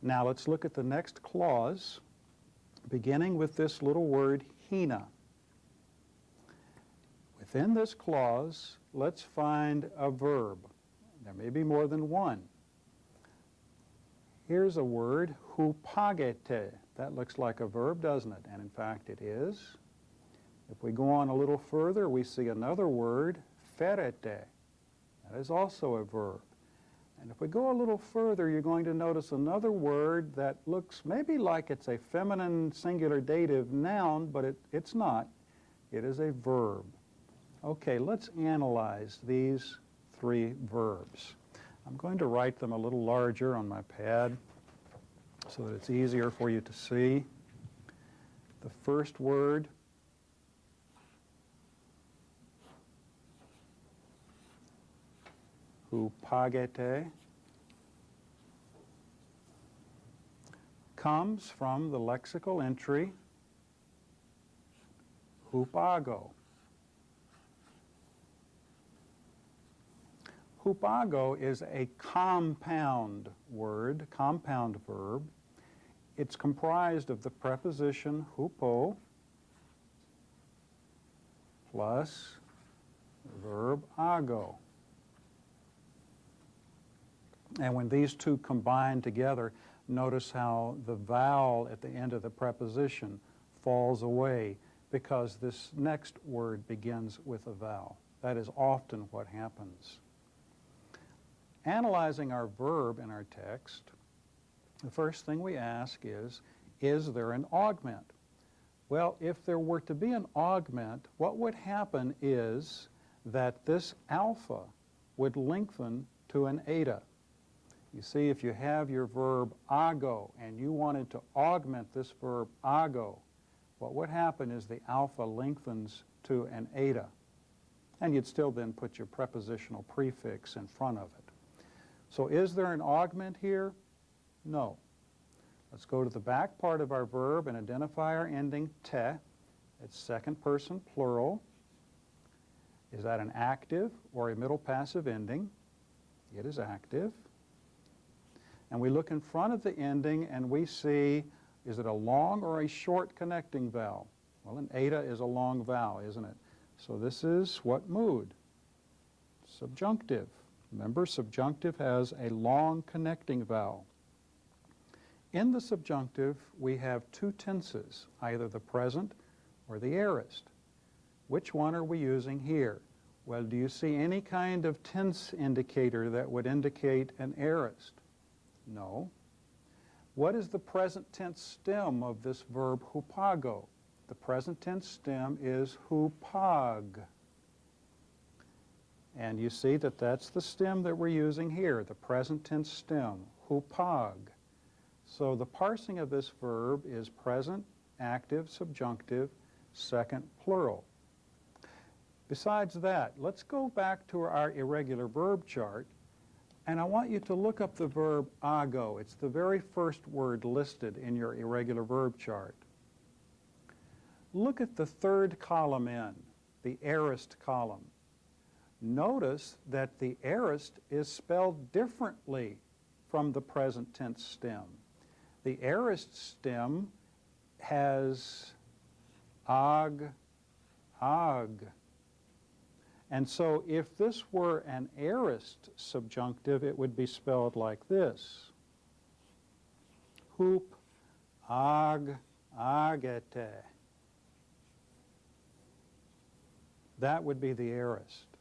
Now let's look at the next clause, beginning with this little word, hina. Within this clause, let's find a verb. There may be more than one. Here's a word, hupagete. That looks like a verb, doesn't it? And in fact, it is. If we go on a little further, we see another word, ferete. That is also a verb. And if we go a little further, you're going to notice another word that looks maybe like it's a feminine singular dative noun, but it's not. It is a verb. Okay, let's analyze these three verbs. I'm going to write them a little larger on my pad so that it's easier for you to see. The first word, hupagete, comes from the lexical entry hupago. Hupago is a compound word, compound verb. It's comprised of the preposition hupo plus verb ago. And when these two combine together, notice how the vowel at the end of the preposition falls away because this next word begins with a vowel. That is often what happens. Analyzing our verb in our text, the first thing we ask is there an augment? Well, if there were to be an augment, what would happen is that this alpha would lengthen to an eta. You see, if you have your verb ago and you wanted to augment this verb ago, what would happen is the alpha lengthens to an eta. And you'd still then put your prepositional prefix in front of it. So is there an augment here? No. Let's go to the back part of our verb and identify our ending te. It's second person plural. Is that an active or a middle passive ending? It is active. And we look in front of the ending and we see, is it a long or a short connecting vowel? Well, an eta is a long vowel, isn't it? So this is what mood? Subjunctive. Remember, subjunctive has a long connecting vowel. In the subjunctive, we have two tenses, either the present or the aorist. Which one are we using here? Well, do you see any kind of tense indicator that would indicate an aorist? No. What is the present tense stem of this verb hupago? The present tense stem is hupag. And you see that that's the stem that we're using here, the present tense stem, hupag. So the parsing of this verb is present, active, subjunctive, second plural. Besides that, let's go back to our irregular verb chart, and I want you to look up the verb ago. It's the very first word listed in your irregular verb chart. Look at the third column in, the aorist column. Notice that the aorist is spelled differently from the present tense stem. The aorist stem has ag. And so if this were an aorist subjunctive, it would be spelled like this. Hup ag agete. That would be the aorist.